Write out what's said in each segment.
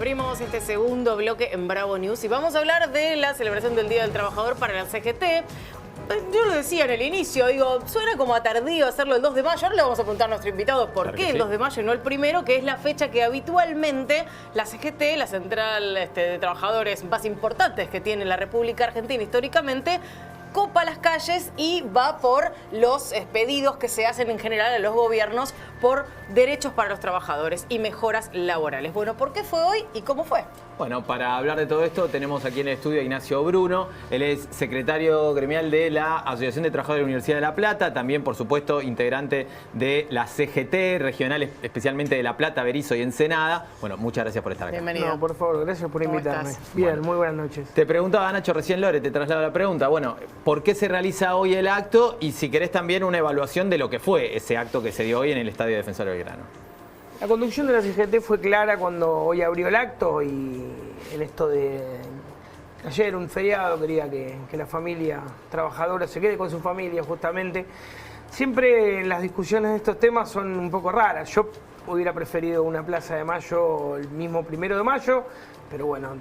Abrimos este segundo bloque en Bravo News y vamos a hablar de la celebración del Día del Trabajador para la CGT. Yo lo decía en el inicio, digo, suena como a tardío hacerlo el 2 de mayo. Ahora le vamos a preguntar a nuestro invitado por qué el 2 de mayo y no el primero, que es la fecha que habitualmente la CGT, la central de trabajadores más importantes que tiene la República Argentina históricamente, copa las calles y va por los pedidos que se hacen en general a los gobiernos por derechos para los trabajadores y mejoras laborales. Bueno, ¿por qué fue hoy y cómo fue? Bueno, para hablar de todo esto tenemos aquí en el estudio a Ignacio Bruno. Él es secretario gremial de la Asociación de Trabajadores de la Universidad de La Plata, también, por supuesto, integrante de la CGT regional, especialmente de La Plata, Berisso y Ensenada. Bueno, muchas gracias por estar acá. Bienvenido. No, por favor, gracias por invitarme. ¿Estás? Bien, Bueno, muy buenas noches. Te preguntaba, Nacho, recién Lore, te traslado la pregunta. Bueno, ¿por qué se realiza hoy el acto? Y si querés también una evaluación de lo que fue ese acto que se dio hoy en el Estadio Defensor Belgrano. La conducción de la CGT fue clara cuando hoy abrió el acto y en esto de ayer, un feriado, quería que la familia trabajadora se quede con su familia justamente. Siempre las discusiones de estos temas son un poco raras. Yo hubiera preferido una Plaza de Mayo el mismo 1 de mayo, pero bueno,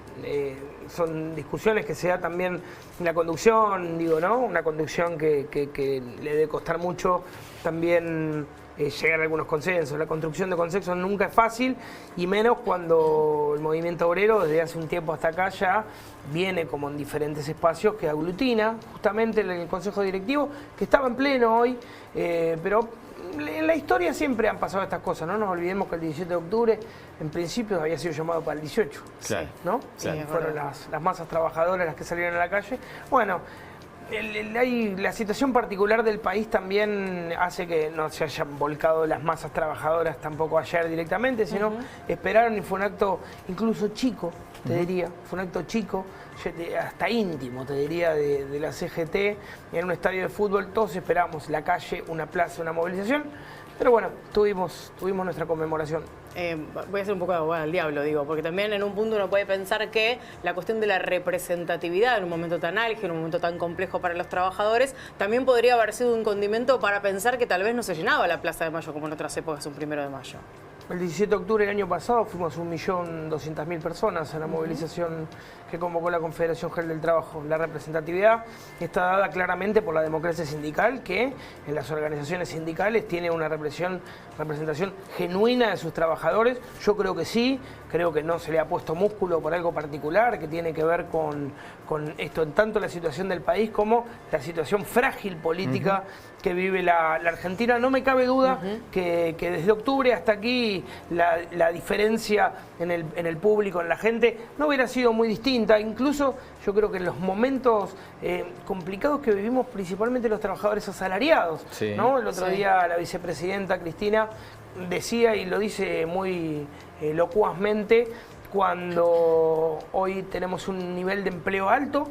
son discusiones que se da también en la conducción, digo, ¿no? Una conducción que le debe costar mucho también llegar a algunos consensos. La construcción de consensos nunca es fácil, y menos cuando el movimiento obrero desde hace un tiempo hasta acá ya viene como en diferentes espacios que aglutina justamente el Consejo Directivo, que estaba en pleno hoy, pero en la historia siempre han pasado estas cosas. No nos olvidemos que el 17 de octubre en principio había sido llamado para el 18, Claro. ¿no? Sí, Y fueron las masas trabajadoras las que salieron a la calle. Bueno, la situación particular del país también hace que no se hayan volcado las masas trabajadoras tampoco ayer directamente, sino esperaron, y fue un acto incluso chico, te diría, fue un acto chico, hasta íntimo, te diría, de la CGT, en un estadio de fútbol. Todos esperamos la calle, una plaza, una movilización, pero bueno, tuvimos nuestra conmemoración. Voy a ser un poco de abogada del diablo, digo, porque también en un punto uno puede pensar que la cuestión de la representatividad en un momento tan álgido, en un momento tan complejo para los trabajadores, también podría haber sido un condimento para pensar que tal vez no se llenaba la Plaza de Mayo como en otras épocas, un 1 de mayo. El 17 de octubre del año pasado fuimos 1.200.000 personas a la movilización que convocó la Confederación General del Trabajo. La representatividad está dada claramente por la democracia sindical, que en las organizaciones sindicales tiene una representación genuina de sus trabajadores. Yo creo que sí, creo que no se le ha puesto músculo por algo particular que tiene que ver con esto, en tanto la situación del país como la situación frágil política que vive la Argentina. No me cabe duda que desde octubre hasta aquí la diferencia en el público, en la gente, no hubiera sido muy distinta. Incluso yo creo que en los momentos complicados que vivimos, principalmente los trabajadores asalariados, Sí. ¿no? El otro día la vicepresidenta Cristina decía, y lo dice muy locuazmente, cuando hoy tenemos un nivel de empleo alto,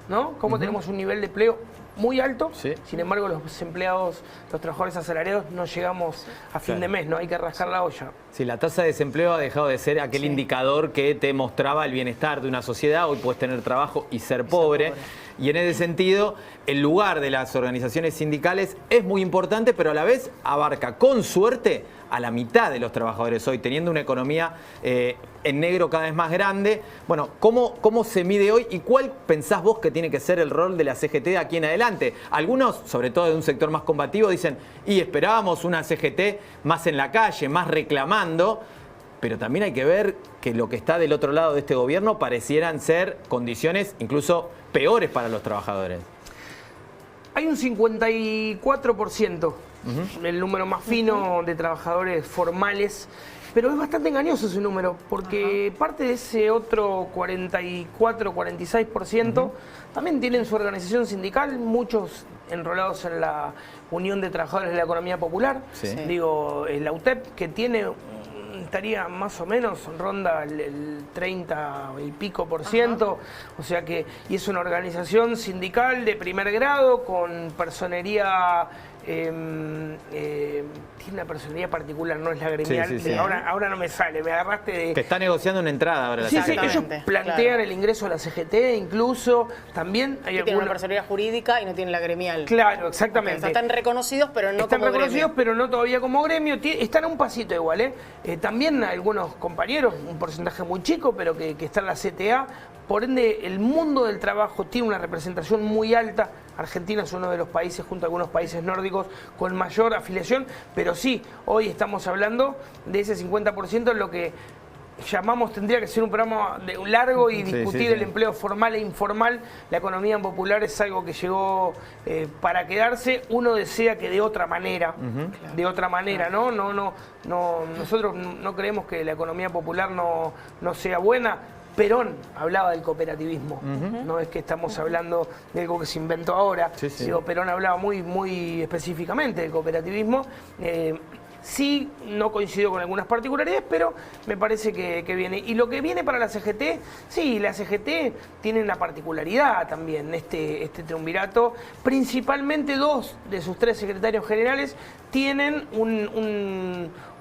¿no? Como tenemos un nivel de empleo muy alto, Sí. Sin embargo los empleados, los trabajadores asalariados no llegamos a fin de mes, ¿no? Hay que rascar la olla. Sí, la tasa de desempleo ha dejado de ser aquel indicador que te mostraba el bienestar de una sociedad. Hoy puedes tener trabajo y ser pobre. Y en ese sentido, el lugar de las organizaciones sindicales es muy importante, pero a la vez abarca, con suerte, a la mitad de los trabajadores hoy, teniendo una economía en negro cada vez más grande. Bueno, ¿cómo se mide hoy y cuál pensás vos que tiene que ser el rol de la CGT de aquí en adelante? Algunos, sobre todo de un sector más combativo, dicen, y esperábamos una CGT más en la calle, más reclamando, pero también hay que ver que lo que está del otro lado de este gobierno parecieran ser condiciones incluso peores para los trabajadores. Hay un 54%, el número más fino de trabajadores formales, pero es bastante engañoso ese número, porque parte de ese otro 44-46% también tienen su organización sindical, muchos enrolados en la Unión de Trabajadores de la Economía Popular, digo, la UTEP, que estaría más o menos, ronda el 30 y pico %, o sea que, y es una organización sindical de primer grado con personería tiene una personalidad particular, no es la gremial. Sí, sí, sí. Ahora no me sale, me agarraste de... Que está negociando una entrada ahora. Sí, sí, ellos Exactamente, plantean claro. el ingreso a la CGT, incluso también hay Que tiene una algunos... personalidad jurídica y no tiene la gremial. Claro, exactamente. O sea, están reconocidos, pero no Están como reconocidos, gremio. pero no todavía como gremio. Están a un pasito igual, ¿eh? También algunos compañeros, un porcentaje muy chico, pero que están en la CTA. Por ende, el mundo del trabajo tiene una representación muy alta. Argentina es uno de los países, junto a algunos países nórdicos, con mayor afiliación. Pero sí, hoy estamos hablando de ese 50%, lo que llamamos, tendría que ser un programa largo y discutir el empleo formal e informal. La economía popular es algo que llegó para quedarse. Uno desea que de otra manera, ¿no? Nosotros no creemos que la economía popular no sea buena. Perón hablaba del cooperativismo, no es que estamos hablando de algo que se inventó ahora. Digo, Perón hablaba muy específicamente del cooperativismo. Sí, no coincido con algunas particularidades, pero me parece que viene. Y lo que viene para la CGT, sí, la CGT tiene una particularidad también, este triunvirato. Principalmente 2 de sus 3 secretarios generales tienen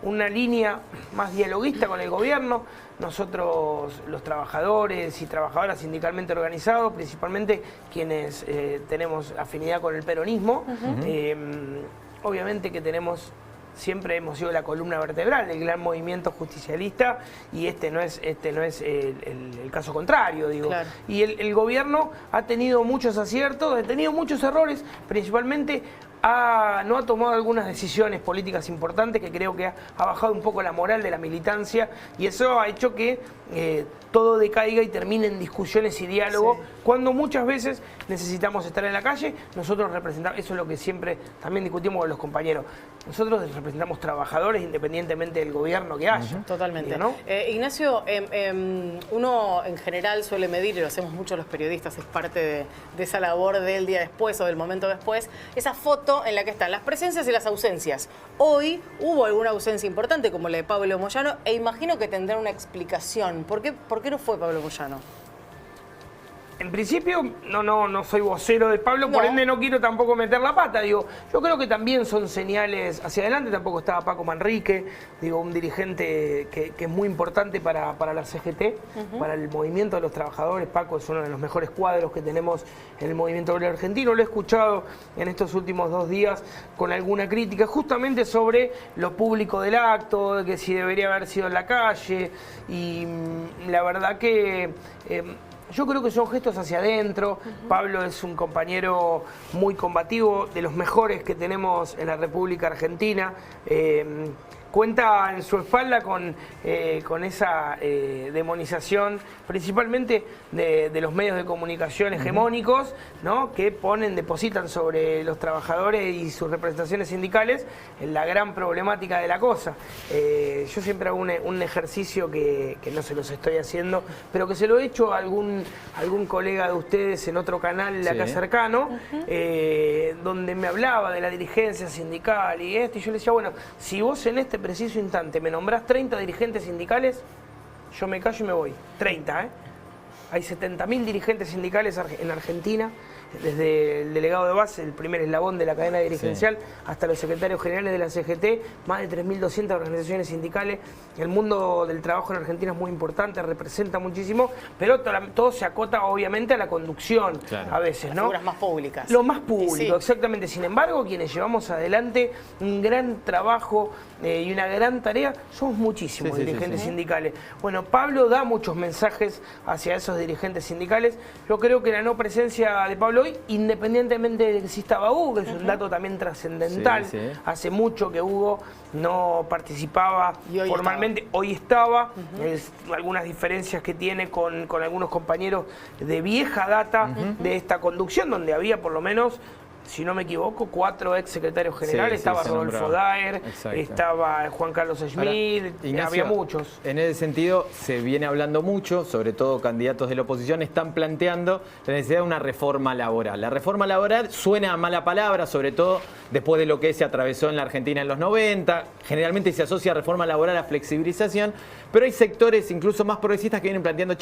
una línea más dialoguista con el gobierno. Nosotros, los trabajadores y trabajadoras sindicalmente organizados, principalmente quienes tenemos afinidad con el peronismo, obviamente que siempre hemos sido la columna vertebral del gran movimiento justicialista, y este no es el caso contrario, digo. Claro. Y el gobierno ha tenido muchos aciertos, ha tenido muchos errores, principalmente no ha tomado algunas decisiones políticas importantes que creo que ha bajado un poco la moral de la militancia, y eso ha hecho que todo decaiga y termine en discusiones y diálogo, cuando muchas veces necesitamos estar en la calle. Nosotros representamos, eso es lo que siempre también discutimos con los compañeros, nosotros representamos trabajadores independientemente del gobierno que haya. Totalmente. ¿No? Ignacio, uno en general suele medir, y lo hacemos mucho los periodistas, es parte de esa labor del día después o del momento después, esa foto en la que están las presencias y las ausencias. Hoy hubo alguna ausencia importante, como la de Pablo Moyano, e imagino que tendrá una explicación. ¿Por qué no fue Pablo Moyano? En principio, no soy vocero de Pablo, por ende no quiero tampoco meter la pata. Digo, yo creo que también son señales hacia adelante. Tampoco estaba Paco Manrique, digo, un dirigente que es muy importante para la CGT, para el movimiento de los trabajadores. Paco es uno de los mejores cuadros que tenemos en el movimiento obrero argentino. Lo he escuchado en estos últimos 2 días con alguna crítica, justamente sobre lo público del acto, de que si debería haber sido en la calle. Y la verdad que... yo creo que son gestos hacia adentro. Pablo es un compañero muy combativo, de los mejores que tenemos en la República Argentina. Cuenta en su espalda con esa demonización, principalmente de los medios de comunicación hegemónicos, ¿no? Que depositan sobre los trabajadores y sus representaciones sindicales la gran problemática de la cosa. Yo siempre hago un ejercicio que no se los estoy haciendo, pero que se lo he hecho a algún colega de ustedes en otro canal acá cercano, donde me hablaba de la dirigencia sindical y yo le decía, bueno, si vos en este preciso instante me nombrás 30 dirigentes sindicales, yo me callo y me voy. 30, ¿eh? Hay 70.000 dirigentes sindicales en Argentina, desde el delegado de base, el primer eslabón de la cadena dirigencial, hasta los secretarios generales de la CGT, más de 3.200 organizaciones sindicales. El mundo del trabajo en Argentina es muy importante, representa muchísimo, pero todo se acota obviamente a la conducción, a veces, ¿no? Las figuras más públicas. Lo más público, exactamente. Sin embargo, quienes llevamos adelante un gran trabajo y una gran tarea, somos muchísimos dirigentes sindicales. Bueno, Pablo da muchos mensajes hacia esos dirigentes sindicales. Yo creo que la no presencia de Pablo hoy, independientemente de que exista Hugo, que es un dato también trascendental, hace mucho que Hugo no participaba formalmente, hoy estaba, algunas diferencias que tiene con algunos compañeros de vieja data de esta conducción, donde había por lo menos, si no me equivoco, 4 ex secretarios generales. Estaba Rodolfo Daer, estaba Juan Carlos Schmidt, había muchos. En ese sentido, se viene hablando mucho, sobre todo candidatos de la oposición están planteando la necesidad de una reforma laboral. La reforma laboral suena a mala palabra, sobre todo después de lo que se atravesó en la Argentina en los 90. Generalmente se asocia reforma laboral a flexibilización, pero hay sectores incluso más progresistas que vienen planteando,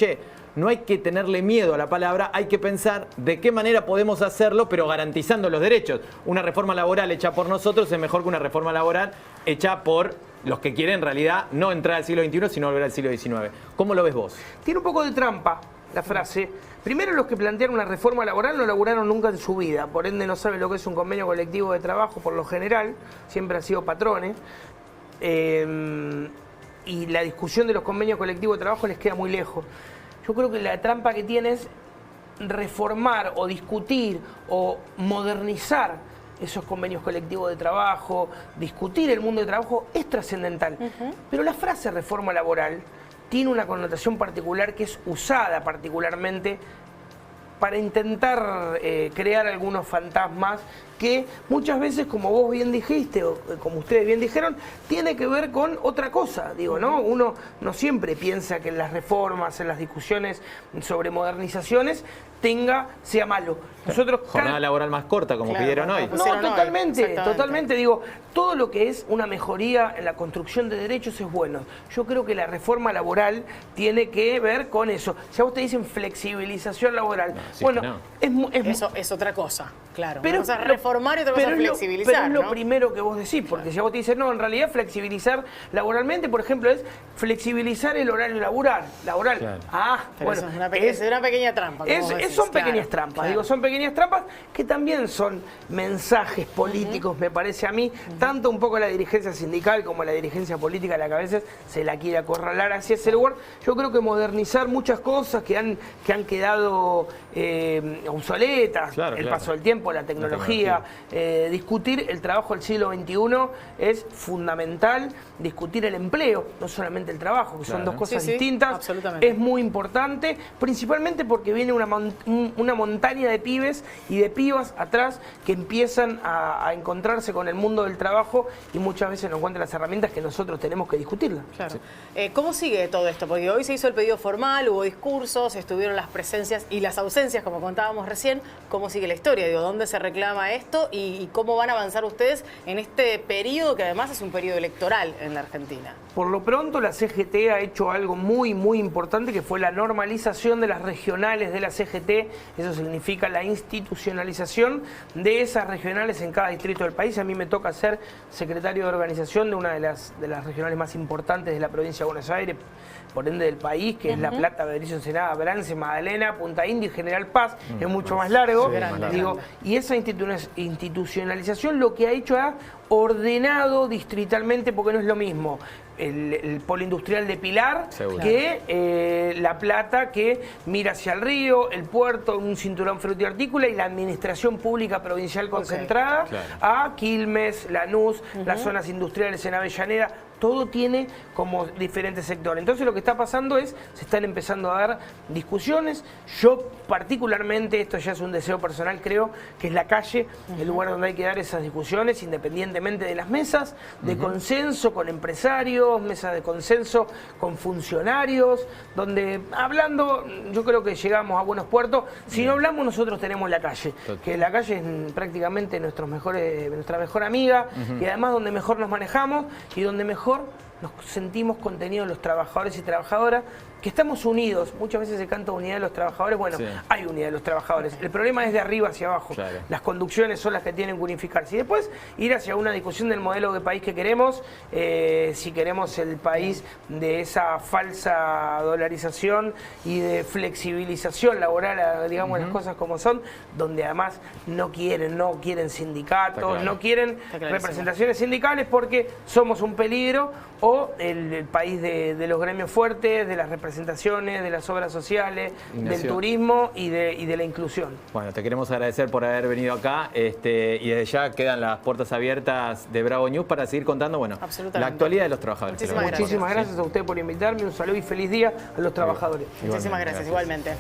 no hay que tenerle miedo a la palabra, hay que pensar de qué manera podemos hacerlo, pero garantizando los derechos. Una reforma laboral hecha por nosotros es mejor que una reforma laboral hecha por los que quieren en realidad no entrar al siglo XXI, sino volver al siglo XIX. ¿Cómo lo ves vos? Tiene un poco de trampa la frase. Primero, los que plantearon una reforma laboral no laburaron nunca en su vida, por ende no saben lo que es un convenio colectivo de trabajo, por lo general, siempre han sido patrones. Y la discusión de los convenios colectivos de trabajo les queda muy lejos. Yo creo que la trampa que tiene es reformar o discutir o modernizar esos convenios colectivos de trabajo, discutir el mundo del trabajo es trascendental. Pero la frase reforma laboral tiene una connotación particular que es usada particularmente para intentar crear algunos fantasmas que muchas veces, como vos bien dijiste, o como ustedes bien dijeron, tiene que ver con otra cosa, digo, ¿no? Uno no siempre piensa que en las reformas, en las discusiones sobre modernizaciones, sea malo. Nosotros jornada laboral más corta, como pidieron hoy. No, totalmente, digo, todo lo que es una mejoría en la construcción de derechos es bueno. Yo creo que la reforma laboral tiene que ver con eso. Si a vos te dicen flexibilización laboral, eso es otra cosa, claro. Pero, vamos a reformar y otra cosa a flexibilizar, pero es lo primero que vos decís, porque si a vos te dicen, no, en realidad flexibilizar laboralmente, por ejemplo, es flexibilizar el horario laboral. Claro. Pero bueno, es una pequeña trampa. Son pequeñas trampas, digo, son pequeñas trampas que también son mensajes políticos, me parece a mí, tanto un poco la dirigencia sindical como la dirigencia política, la que a veces se la quiere acorralar hacia ese lugar. Yo creo que modernizar muchas cosas que han quedado obsoletas, el paso del tiempo, la tecnología, discutir el trabajo del siglo XXI es fundamental, discutir el empleo, no solamente el trabajo, que son dos cosas distintas, es muy importante, principalmente porque viene una montaña de pibes y de pibas atrás que empiezan a encontrarse con el mundo del trabajo y muchas veces no encuentran las herramientas que nosotros tenemos que discutirlas. Claro. ¿Cómo sigue todo esto? Porque hoy se hizo el pedido formal, hubo discursos, estuvieron las presencias y las ausencias, como contábamos recién. ¿Cómo sigue la historia? Digo, ¿dónde se reclama esto y cómo van a avanzar ustedes en este periodo que además es un periodo electoral en la Argentina? Por lo pronto la CGT ha hecho algo muy importante, que fue la normalización de las regionales de la CGT. Eso significa la institucionalización de esas regionales en cada distrito del país. A mí me toca ser secretario de organización de una de las regionales más importantes de la provincia de Buenos Aires, por ende del país, que es La Plata, Berizo, Ensenada, Brance, Magdalena, Punta Indio y General Paz. Es mucho más largo. Y esa institucionalización lo que ha hecho ha ordenado distritalmente, porque no es lo mismo el polo industrial de Pilar que La Plata, que mira hacia el río, el puerto, un cinturón frutícola y la administración pública provincial concentrada a Quilmes, Lanús, las zonas industriales en Avellaneda. Todo tiene como diferentes sectores. Entonces lo que está pasando es, se están empezando a dar discusiones. Yo particularmente, esto ya es un deseo personal, creo que es la calle el lugar donde hay que dar esas discusiones, independientemente de las mesas de consenso con empresarios, mesas de consenso con funcionarios, donde hablando yo creo que llegamos a buenos puertos. Si no hablamos, nosotros tenemos la calle, que la calle es prácticamente nuestra mejor amiga y además donde mejor nos manejamos y donde mejor nos sentimos contenidos los trabajadores y trabajadoras, que estamos unidos. Muchas veces se canta unidad de los trabajadores. Bueno, hay unidad de los trabajadores. El problema es de arriba hacia abajo. Las conducciones son las que tienen que unificarse. Y después ir hacia una discusión del modelo de país que queremos, si queremos el país de esa falsa dolarización y de flexibilización laboral, digamos las cosas como son, donde además no quieren sindicatos, no quieren representaciones sindicales porque somos un peligro, o el país de los gremios fuertes, de las representaciones, de las obras sociales, del turismo y de la inclusión. Bueno, te queremos agradecer por haber venido acá y desde ya quedan las puertas abiertas de Bravo News para seguir contando la actualidad de los trabajadores. Muchísimas gracias a usted por invitarme, un saludo y feliz día a los trabajadores. Muchísimas gracias, igualmente.